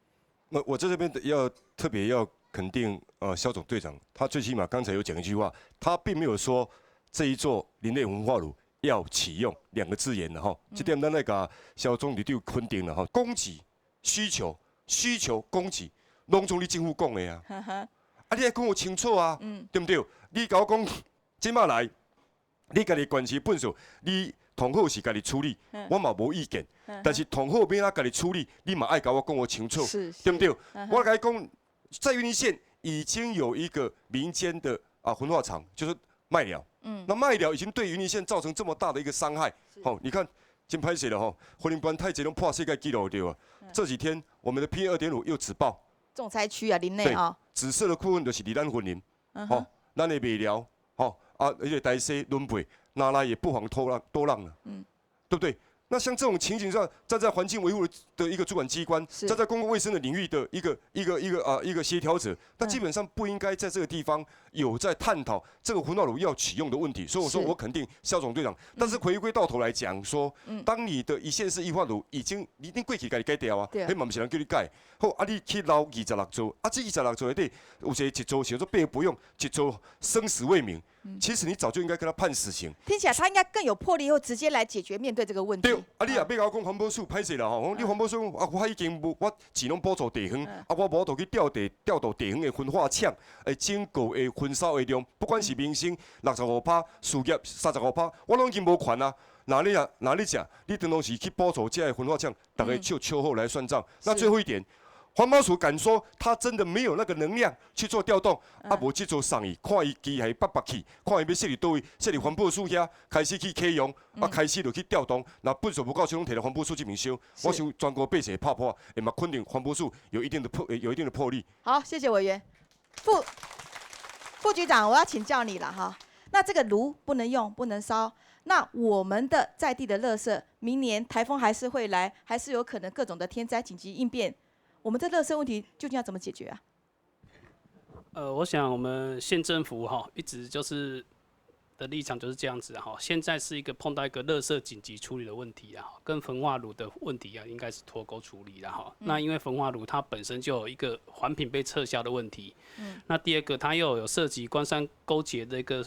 我在这边要特别要肯定肖总队长，他最起码刚才有讲一句话，他并没有说。这一座林内焚化炉要启用2个字眼了哈，这点咱那个肖总你就肯定了哈。供给、需求、供给，拢从你政府讲的啊。你要讲我清楚啊，对不对？你甲我讲，即马来，你家己关系本数，你同好是家己处理，我嘛无意见。但是同好要哪家己处理，你嘛爱甲我讲我清楚，对不对？我甲你讲，在云林县已经有一个民间的焚化厂，就是麦寮。那麦寮已经对云林县造成这么大的一个伤害，你看，真歹势了吼，云林班太侪拢破世界纪录对吧？这几天我们的 PM2.5又紫爆，重灾区啊，林内啊，紫色的部分就是离咱云林，咱的麦寮，而且台西仑北，哪来也不遑多让了，对不对？那像这种情形上，站在环境维护的一个主管机关，站在公共卫生的领域的一个协调者，那基本上不应该在这个地方有在探讨这个焚化炉要启用的问题。所以我说我肯定肖总队长，但是回归到头来讲说，当你的一线式液化炉已经过去改掉啊，迄嘛不是人叫你改，好你去捞26座，这26座内底有一座写作备不用，一座生死未明。其实你早就应该跟他判死刑。听起来他应该更有魄力，以后直接来解决面对这个问题。对，你也要甲我讲环保署歹势啦吼，你环保署我已经我钱拢补助地方，我无就去调度地方的焚化厂，整个的焚烧的量，不管是民生65%，事业35%，我拢已经无权啊。哪里讲？你等同时去补助这些焚化厂，大家就秋后来算账。那最后一点。环保署敢说他真的没有那个能量去做调动，无去做生意，看伊机还北去，看伊要设立倒位，设立环保署遐开始去启用，开始就去调动，那本事不够，就拢摕到环保署这边收。我想全国百姓拍破，也嘛肯定环保署有一定的魄力。好，谢谢委员。副局长，我要请教你了哈。那这个炉不能用，不能烧。那我们的在地的垃圾，明年台风还是会来，还是有可能各种的天灾紧急应变。我们的垃圾问题究竟要怎么解决啊？我想我们县政府一直就是的立场就是这样子哈。现在是碰到一个垃圾紧急处理的问题啊，跟焚化炉的问题啊，应该是脱钩处理的哈。那因为焚化炉它本身就有一个环评被撤销的问题，那第二个它又有涉及官商勾结的一个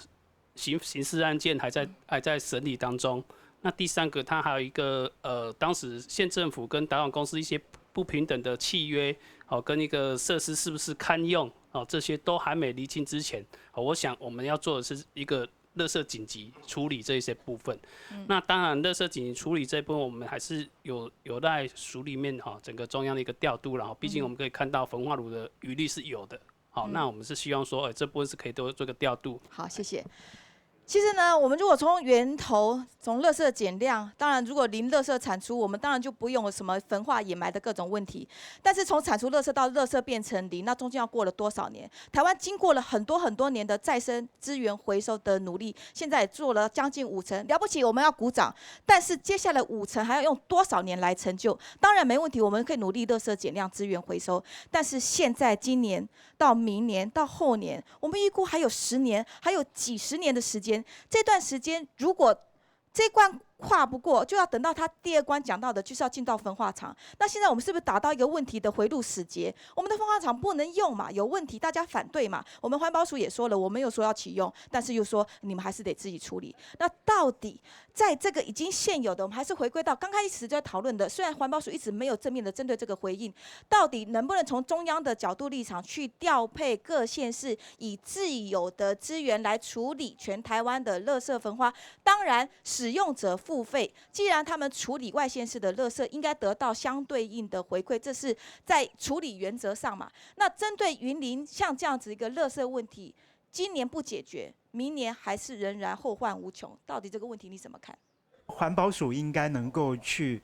刑事案件还在审理当中。那第三个，它还有一个当时县政府跟达网公司一些不平等的契约，跟一个设施是不是堪用，这些都还没厘清之前，我想我们要做的是一个垃圾紧急处理这一些部分。那当然，垃圾紧急处理这一部分，我们还是有待署里面整个中央的一个调度，然后毕竟我们可以看到焚化炉的余力是有的。好，那我们是希望说，这部分是可以多做个调度。好，谢谢。其实呢，我们如果从源头，从垃圾减量，当然如果零垃圾产出，我们当然就不用什么焚化掩埋的各种问题。但是从产出垃圾到垃圾变成零，那中间要过了多少年？台湾经过了很多年的再生资源回收的努力，现在也做了将近5成，了不起，我们要鼓掌。但是接下来5成还要用多少年来成就？当然没问题，我们可以努力垃圾减量、资源回收。但是现在今年到明年到后年，我们预估还有10年，还有几十年的时间。这段时间，如果这关跨不过，就要等到他第2关讲到的，就是要进到焚化厂。那现在我们是不是打到一个问题的回路死结？我们的焚化厂不能用嘛，有问题，大家反对嘛。我们环保署也说了，我们又说要启用，但是又说你们还是得自己处理。那到底在这个已经现有的，我们还是回归到刚开始就在讨论的，虽然环保署一直没有正面的针对这个回应，到底能不能从中央的角度立场去调配各县市以自有的资源来处理全台湾的垃圾焚化？当然，使用者付费，既然他们处理外县市的垃圾，应该得到相对应的回馈，这是在处理原则上嘛。那针对云林像这样子一个垃圾问题，今年不解决，明年还是仍然后患无穷，到底这个问题你怎么看？环保署应该能够去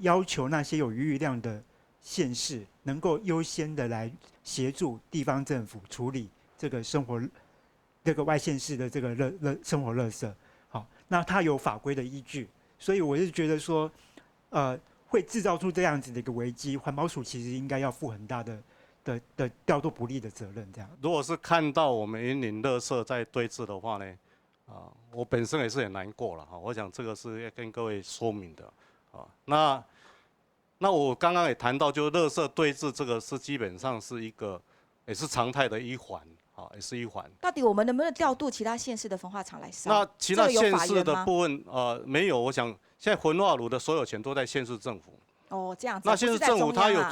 要求那些有余量的县市，能够优先的来协助地方政府处理这个外县市的这个生活垃圾。好，那它有法规的依据，所以我是觉得说，会制造出这样子的一个危机，环保署其实应该要负很大的调度不利的责任。这样，如果是看到我们云林垃圾在堆置的话呢，我本身也是很难过了哈。我想这个是要跟各位说明的啊。那我刚刚也谈到，就是垃圾堆置这个是基本上是一个也是常态的一环。也是一环。到底我们能不能调度其他县市的焚化厂来烧？那其他县市的部分，没有。我想现在焚化炉的所有权都在县市政府。哦，这样子。那县市政府它有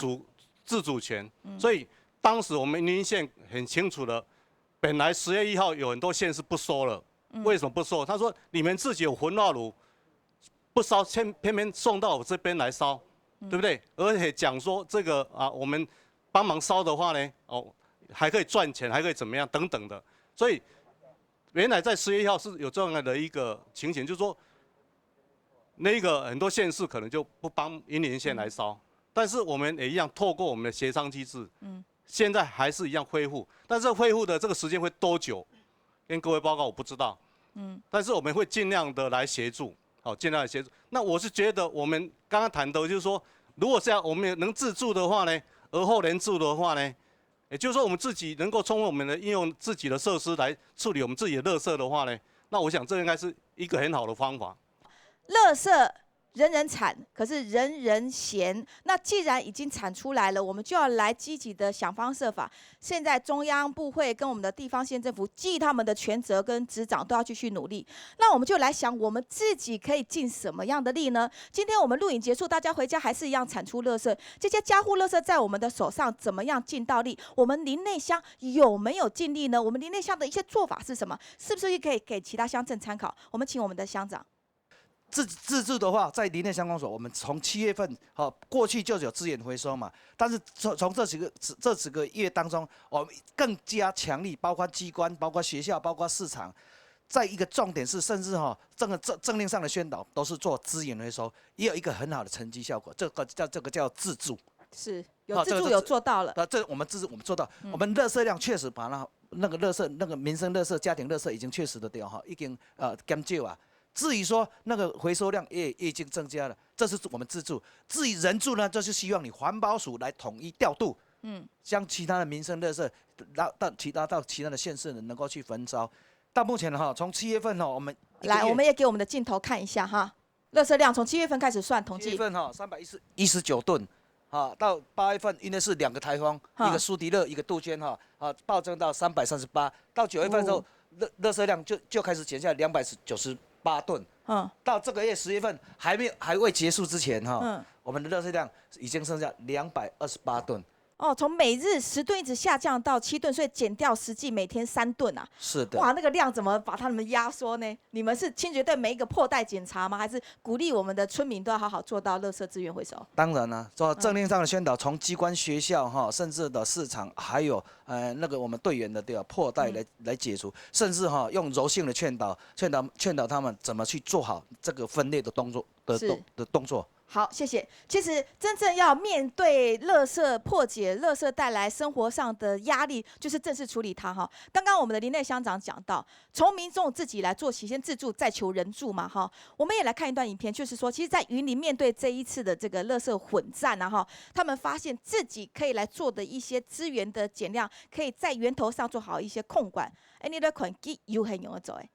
自主权，所以当时我们云林县很清楚的，本来10月1号有很多县市不收了，为什么不收？他说你们自己有焚化炉，不烧，偏偏送到我这边来烧，对不对？而且讲说这个我们帮忙烧的话呢，还可以赚钱，还可以怎么样等等的，所以原来在10月1号是有这样的一个情形，就是说那个很多县市可能就不帮云林县来烧，但是我们也一样透过我们的协商机制，现在还是一样恢复，但是恢复的这个时间会多久？跟各位报告我不知道，但是我们会尽量的来协助，尽量来协助。那我是觉得我们刚刚谈的就是说，如果这样我们能自助的话呢，而后能助的话呢？也就是说，我们自己能够充分我们的应用自己的设施来处理我们自己的垃圾的话呢，那我想这应该是一个很好的方法。垃圾人人产，可是人人嫌。那既然已经产出来了，我们就要来积极的想方设法。现在中央部会跟我们的地方县政府，尽他们的权责跟职掌，都要继续努力。那我们就来想，我们自己可以尽什么样的力呢？今天我们录影结束，大家回家还是一样产出垃圾。这些家户垃圾在我们的手上，怎么样尽到力？我们林内乡有没有尽力呢？我们林内乡的一些做法是什么？是不是可以给其他乡镇参考？我们请我们的乡长。自助的话，在林内乡公所，我们从7月份，过去就有资源回收嘛，但是从这几个月当中，我们更加强力，包括机关、包括学校、包括市场，在一个重点是，甚至政令上的宣导都是做资源回收，也有一个很好的成绩效果，这个叫自助。是有自助有做到了。这我们做到，我们垃圾量确实把那个垃圾、那个民生垃圾、家庭垃圾已经确实的掉哈，已经减少啊。至于说那个回收量也已经增加了，这是我们自助。至于人助呢，就是希望你环保署来统一调度，将其他的民生垃圾到其他的县市能够去焚烧。到目前从7月份我们我们也给我们的镜头看一下哈，垃圾量从7月份开始算统计。7月份319吨。到8月份，因为是2个台风，一个苏迪勒，一个杜鹃，暴增到338。到9月份之后，垃圾量就开始减下来298吨。到这个月10月份还未结束之前，我们的垃圾量已经剩下228吨。从每日10吨一直下降到7吨，所以减掉实际每天3吨啊。是的。哇，那个量怎么把它们压缩呢？你们是清洁队每一个破袋检查吗？还是鼓励我们的村民都要好好做到垃圾资源回收？当然了，做政令上的宣导，从机关、学校甚至的市场，还有那个我们队员的破袋来解除，甚至用柔性的劝导他们怎么去做好这个分类的动作。好，谢谢。其实真正要面对垃圾、破解垃圾带来生活上的压力，就是正式处理它哈。刚刚我们的林内乡长讲到，从民众自己来做起，先自助再求人助嘛哈。我们也来看一段影片，就是说，其实，在云林面对这一次的这个垃圾混战啊哈，他们发现自己可以来做的一些资源的减量，可以在源头上做好一些控管。你来看，佢又係用得做诶。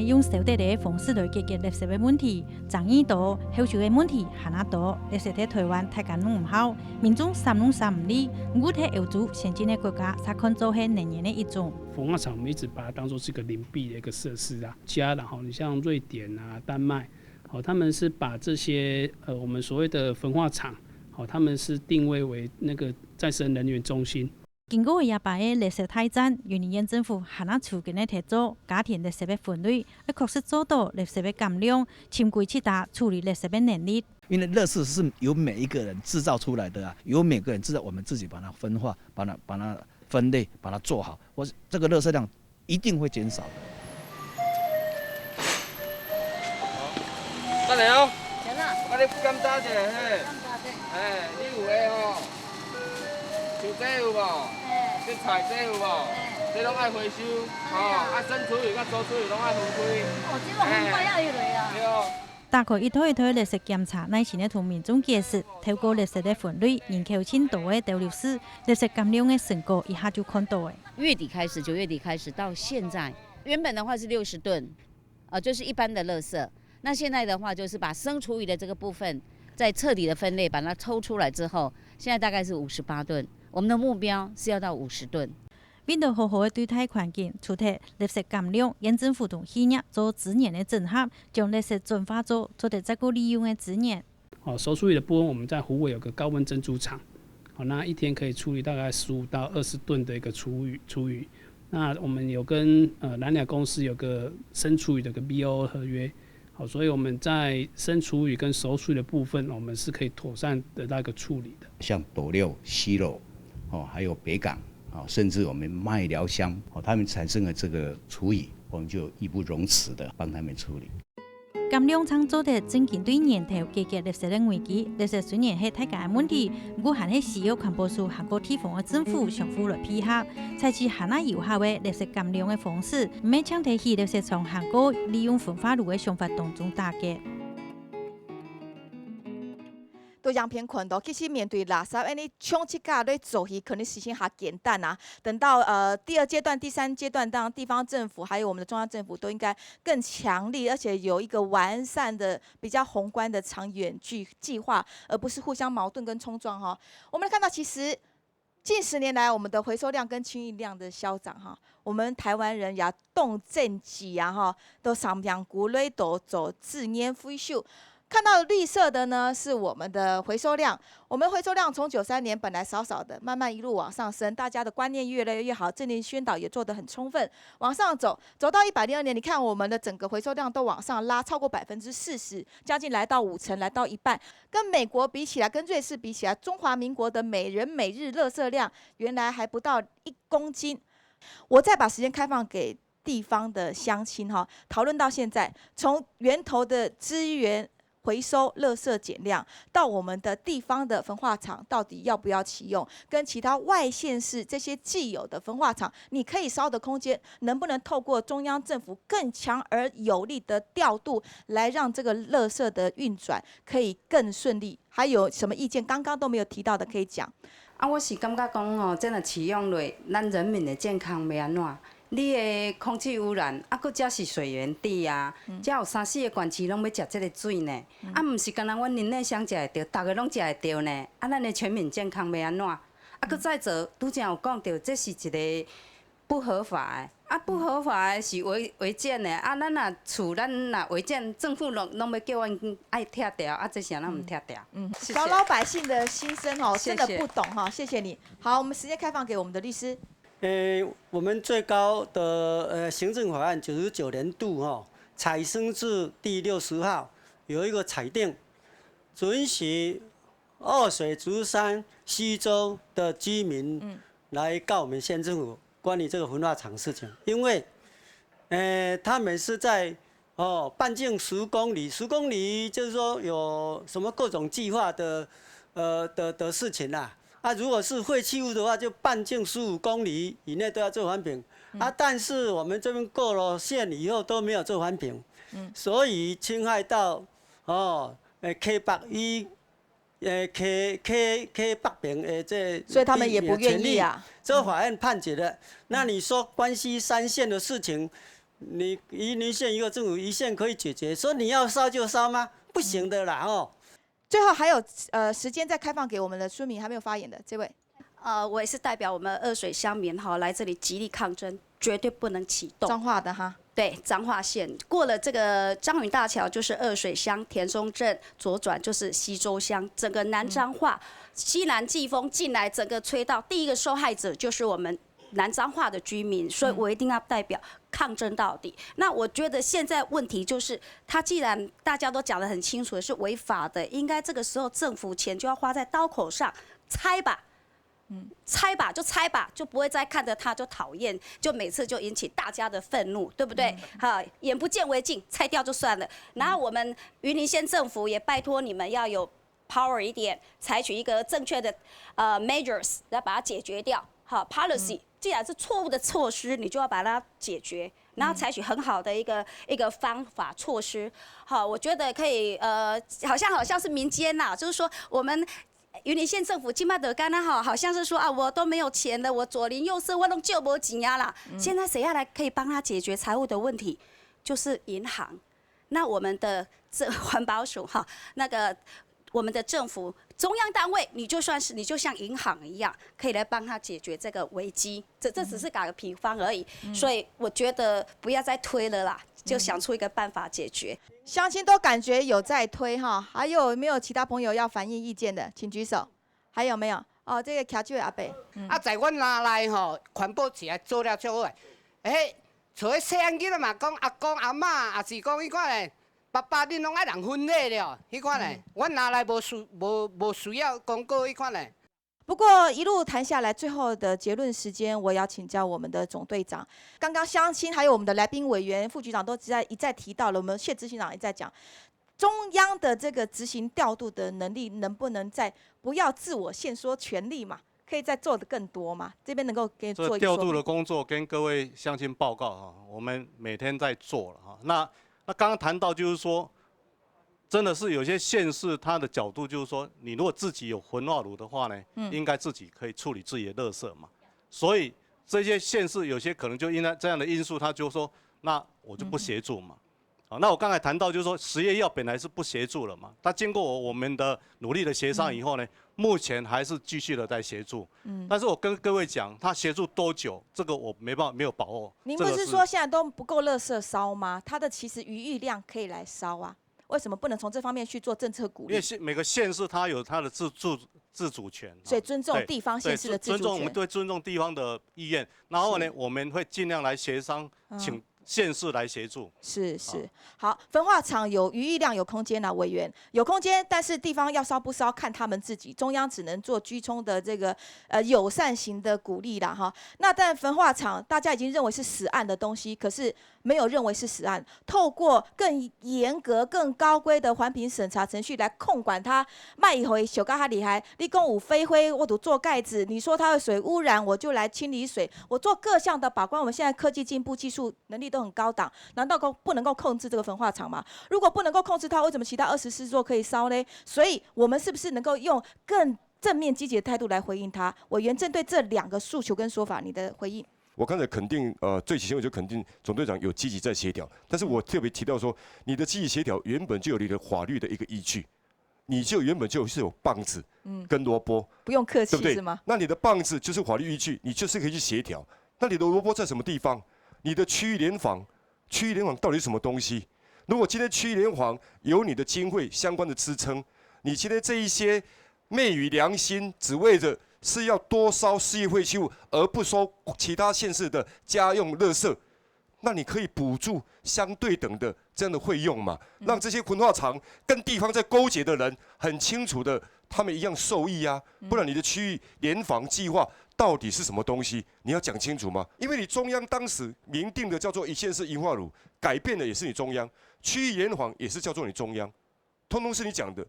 用手地的方式来解决垃圾的问題，爭議多，後續的問題還那多。垃圾在台灣大家弄唔好，民眾三弄三唔理。我睇歐洲先進的國家，才看作係能源的一種。焚化廠我們一直把它當作是一個鄰避的一個設施啊。然後你像瑞典啊、丹麥，他們是把這些我們所謂的焚化廠，他們是定位為那個再生能源中心。經過廿8嘅垃圾大戰，雲林縣政府係那促進嘅合作，家庭垃圾嘅分類，確實做到垃圾嘅減量，潛規測達處理垃圾嘅能力。因為垃圾是由每一個人製造出來的啊，由每個人製造，我們自己把它分化，把它分類，把它做好，這個垃圾量一定會減少的。好，來哦。行啦。我哋甘蔗者，嘿。你有誒吼？像這有無？這菜這有無？這攏愛回收，生廚餘甲熟廚餘攏愛分開。這個很快要來啊。對哦。大概一推垃圾檢查，乃前咧同民眾解釋，透過垃圾的分類，人口遷多嘅倒流式，垃圾減量嘅成果一下就看到誒。月底開始，9月底開始到現在，原本的話是60噸，就是一般的垃圾。那現在的話，就是把生廚餘的這個部分，再徹底的分類，把它抽出來之後，現在大概是58噸。我們的目標是要到50噸。為了好好的對待環境，除咗垃圾減量，縣政府同企業做資源的整合，將垃圾轉化做得再個利用的資源。收廚餘的部分，我們在虎尾有個高溫珍珠廠，那一天可以處理大概15到20噸的一個廚餘。那我們有跟南亞公司有個生廚餘的一個 BO 合約。所以我們在生廚餘跟熟廚餘的部分，我們是可以妥善得到一個處理的。像斗六、西螺，還有北港，甚至我們麥寮鄉，他們產生的這個廚餘，我們就義不容辭的幫他們處理。減量廠做得正經對源頭解決垃圾的危機，垃圾雖然係大家的問題，不過還係需要環保署和各地方的政府相互來配合，採取較那有效的垃圾減量的方式，唔係搶提起垃圾從韓國利用焚化爐的想法當中打擊。都樣片看到，其實面對垃圾，安尼搶起價來做起，可能事情還簡單啊。等到第2階段、第3階段，當然地方政府還有我們的中央政府都應該更強力，而且有一個完善的、比較宏觀的長遠計劃，而不是互相矛盾跟衝撞哈。我們看到，其實近10年來，我們的回收量跟清運量的消長哈，我們台灣人也動政績啊哈，都上邊鼓勵都做資源回收。看到绿色的呢，是我们的回收量。我们回收量从93年本来少少的，慢慢一路往上升，大家的观念越来越好，政令宣导也做得很充分，往上走，走到102年，你看我们的整个回收量都往上拉，超过40%，将近来到50%，来到一半。跟美国比起来，跟瑞士比起来，中华民国的每人每日垃圾量原来还不到1公斤。我再把时间开放给地方的乡亲哈，讨论到现在，从源头的资源回收、垃圾减量，到我们的地方的焚化厂到底要不要启用，跟其他外县市这些既有的焚化厂，你可以烧的空间，能不能透过中央政府更强而有力的调度，来让这个垃圾的运转可以更顺利？还有什么意见？刚刚都没有提到的，可以讲。我是感觉讲吼，真的启用落，咱人民的健康要安怎？你的空气污染，搁则是水源地啊，则有3、4个县市拢要食这个水呢。毋是干那阮林内乡食会着，大家拢食会着呢。咱的全民健康要安怎？搁再者，拄则有讲着，这是一个不合法的，不合法的是违建的。咱若厝，咱若违建，政府拢要叫阮爱拆掉，这啥咱唔拆掉。小老百姓的心声哦，真的不懂哈，谢谢你。好，我们时间开放给我们的律师。我们最高的行政法案99年度采生字第60号有一个裁定，准许二水竹山西周的居民来告我们县政府关于这个焚化厂事情，因为他们是在半径10公里，10公里就是说有什么各种计划的事情啦。如果是废弃物的话，就半径15公里以内都要做环评。但是我们这边过了线以后都没有做环评，所以侵害到K 北与K 北边的这，所以他们也不愿意啊。这个法院判决的。那你说关系3县的事情，你云林县一个政府1县可以解决，说你要烧就烧吗？不行的啦最后还有时间再开放给我们的村民还没有发言的这位。我也是代表我们二水乡民来这里极力抗争，绝对不能启动。彰化的哈。对，彰化县过了这个彰云大桥就是二水乡，田中镇左转就是西周乡，整个南彰化西南季风进来，整个吹到第一个受害者就是我们南彰化的居民，所以我一定要代表抗争到底。那我觉得现在问题就是，他既然大家都讲得很清楚是违法的，应该这个时候政府钱就要花在刀口上，拆吧。拆吧，就拆吧，就不会再看着他就讨厌，就每次就引起大家的愤怒，对不对？眼不见为净，拆掉就算了。然后我们云林县政府也拜托你们要有 power 一点，采取一个正确的measures 来把它解决掉。policy 既然是错误的措施，你就要把它解决，然后采取很好的一个方法措施。我觉得可以好像是民间呐，就是说我们。云林县政府今麦的干那好像是说我都没有钱了，我左邻右舍我都救不紧呀啦。现在谁要来可以帮他解决财务的问题？就是银行。那我们的环保署那个我们的政府中央单位，你就像银行一样，可以来帮他解决这个危机。这只是打个比方而已。所以我觉得不要再推了啦，就想出一个办法解决。乡亲都感觉有在推哈，还有没有其他朋友要反映意见的，请举手。还有没有？这个徛住的阿伯。在阮拿来环保起来做了足好诶。像迄细汉囡仔嘛讲阿公阿嬷，也是讲迄款嘞，爸爸恁拢爱人分类了，迄款嘞，阮拿来无需要公告迄款嘞。不过一路谈下来，最后的结论时间，我要请教我们的总队长。刚刚乡亲还有我们的来宾委员、副局长都一再提到了，我们谢执行长也在讲，中央的这个执行调度的能力能不能再不要自我限缩权力嘛？可以再做的更多嘛？这边能够给做一个调度的工作跟各位乡亲报告我们每天在做了那刚刚谈到就是说。真的是有些县市，它的角度就是说，你如果自己有焚化炉的话呢，应该自己可以处理自己的垃圾嘛。所以这些县市有些可能就因为这样的因素，他就说，那我就不协助嘛。那我刚才谈到就是说，实业药本来是不协助了嘛，他经过我们的努力的协商以后呢，目前还是继续的在协助。但是我跟各位讲，他协助多久，这个我没有把握。您不是说现在都不够垃圾烧吗？它的其实余裕量可以来烧啊。为什么不能从这方面去做政策鼓励？因为每个县市它有它的自主权，所以尊重地方县市的自主权。尊重我们尊重地方的意愿，然后呢，我们会尽量来协商，请县市来协助。是，好，焚化厂有余裕量有空间啊，委员有空间，但是地方要烧不烧看他们自己，中央只能做居中的这个友善型的鼓励啦哈。那但焚化厂大家已经认为是死案的东西，可是没有认为是死案，透过更严格、更高规的环评审查程序来控管它，卖一回修到它厉害，你讲有飞灰我都做盖子，你说它会水污染，我就来清理水，我做各项的把关。我们现在科技进步，技术能力都很高档，难道不能够控制这个焚化厂吗？如果不能够控制它，为什么其他24座可以烧呢？所以我们是不是能够用更正面积极的态度来回应它？委员针对这2个诉求跟说法，你的回应？我刚才肯定，最起先我就肯定总队长有积极在协调，但是我特别提到说，你的积极协调原本就有你的法律的一个依据，你就原本就是有棒子，跟萝卜，不用客气，对不对？是吗？那你的棒子就是法律依据，你就是可以去协调。那你的萝卜在什么地方？你的区域联防到底是什么东西？如果今天区域联防有你的经费相关的支撑，你今天这一些昧于良心，只为着是要多烧市议会废物，而不收其他县市的家用垃圾，那你可以补助相对等的这样的费用嘛，让这些焚化厂跟地方在勾结的人很清楚的，他们一样受益啊，不然你的区域联防计划到底是什么东西？你要讲清楚吗？因为你中央当时明定的叫做一县市银化炉，改变的也是你中央，区域联防也是叫做你中央，通通是你讲的。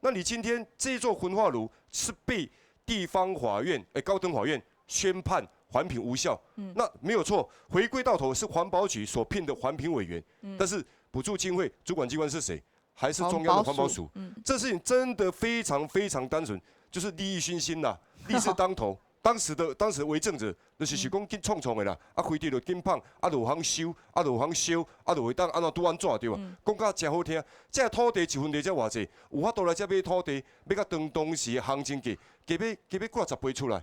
那你今天这一座焚化炉是被地方法院、高等法院宣判环评无效，那没有错，回归到头是环保局所聘的环评委员，但是补助经费主管机关是谁？还是中央的环保署。这事情真的非常非常单纯，就是利益熏心啦，利字当头。当时的为政者，就是讲紧创的啦，规定就紧放，就有通收，就有通烧，就会当安怎拄安怎对吧？讲甲真好听，这土地一分地才偌济，有法度来这买土地，要甲当时的行情价，加挂10倍出来。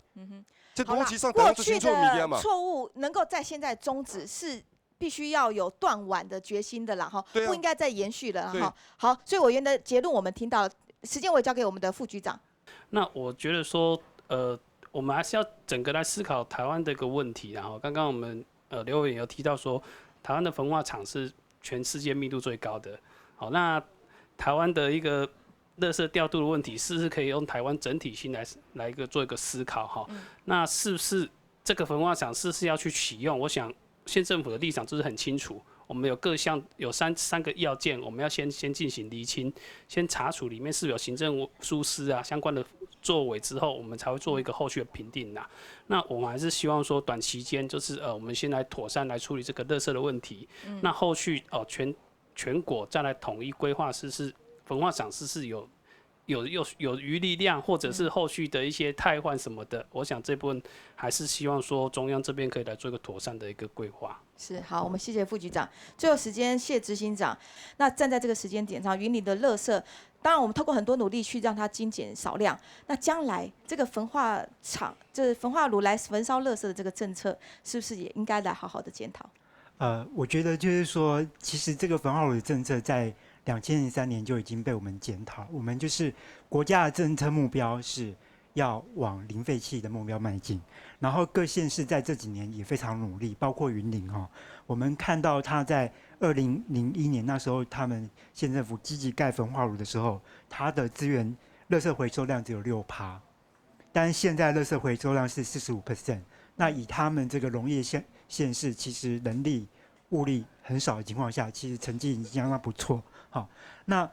这逻辑上大家都清楚物件嘛。错误能够在现在终止是。必须要有断腕的决心的啦，哈，不应该再延续了哈。好，所以委员的结论我们听到了，时间我也交给我们的副局长。那我觉得说，我们还是要整个来思考台湾的一个问题。然后刚刚我们刘委员有提到说，台湾的焚化厂是全世界密度最高的。好，那台湾的一个垃圾调度的问题，是不是可以用台湾整体性来做一个思考哈？那是不是这个焚化厂是不是要去启用？我想。县政府的立场就是很清楚，我们有各项有三个要件，我们要先进行厘清，先查处里面是有行政疏失啊相关的作为之后，我们才会做一个后续的评定呐。那我们还是希望说短期间就是我们先来妥善来处理这个垃圾的问题，那后续全国再来统一规划是焚化厂是有余力量，或者是后续的一些汰换什么的，我想这部分还是希望说中央这边可以来做一个妥善的一个规划。是，好，我们谢谢副局长。最后时间，谢执行长。那站在这个时间点上，云林的垃圾，当然我们透过很多努力去让它精简少量。那将来这个焚化厂，就是焚化炉来焚烧垃圾的这个政策，是不是也应该来好好的检讨？我觉得就是说，其实这个焚化炉的政策在2003年就已经被我们检讨，我们就是国家的政策目标是要往零废弃的目标迈进，然后各县市在这几年也非常努力，包括云林哈，我们看到他在2001年那时候，他们县政府积极盖焚化炉的时候，它的资源垃圾回收量只有6%，但是现在垃圾回收量是45%。那以他们这个农业县市，其实人力物力很少的情况下，其实成绩已经相当不错。好，那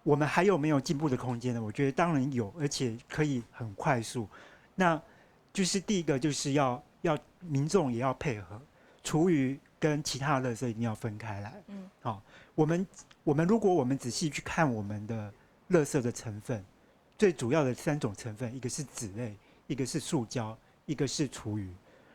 我们还有没有进步的空间呢？我觉得当然有，而且可以很快速。那就是第一个就是要民众也要配合，厨余跟其他的垃圾一定要分开来。好，我们如果我们仔细去看我们的垃圾的成分，最主要的3种成分，一个是纸类，一个是塑胶，一个是厨余。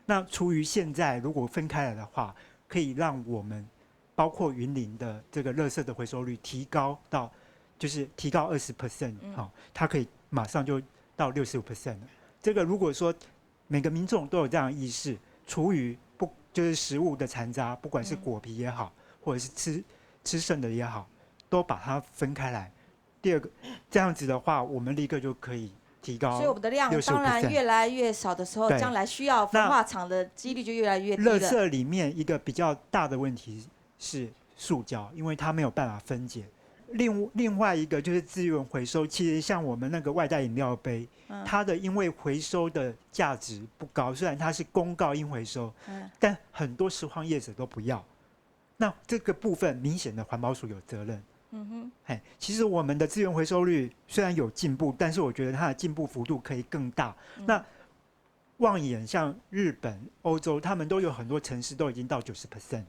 那厨余现在如果分开来的话，可以让我们包括云林的这个垃圾的回收率提高到，就是提高20%，它可以马上就到65%了。这个如果说每个民众都有这样的意识，厨余不就是食物的残渣，不管是果皮也好，或者是吃剩的也好，都把它分开来。第二个，这样子的话，我们立刻就可以提高65%。所以我们的量当然越来越少的时候，将来需要焚化厂的几率就越来越低了。垃圾里面一个比较大的问题是塑胶，因为它没有办法分解。另外一个就是资源回收，其实像我们那个外带饮料杯，它的因为回收的价值不高，虽然它是公告应回收，但很多拾荒业者都不要。那这个部分明显的环保署有责任。其实我们的资源回收率虽然有进步，但是我觉得它的进步幅度可以更大。那望眼像日本、欧洲，他们都有很多城市都已经到90% 了。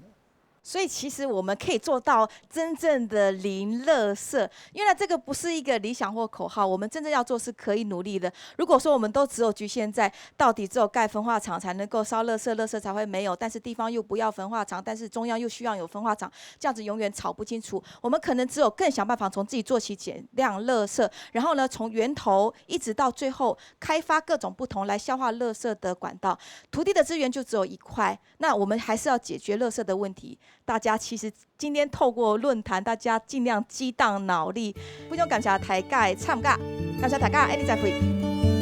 所以其实我们可以做到真正的零垃圾，因为这个不是一个理想或口号，我们真正要做是可以努力的。如果说我们都只有局限在到底只有盖焚化厂才能够烧垃圾，垃圾才会没有，但是地方又不要焚化厂，但是中央又需要有焚化厂，这样子永远吵不清楚。我们可能只有更想办法从自己做起，减量垃圾，然后呢从源头一直到最后开发各种不同来消化垃圾的管道。土地的资源就只有一块，那我们还是要解决垃圾的问题。大家其实今天透过论坛，大家尽量激荡脑力，非常感谢大家参加，感谢大家，下次再会。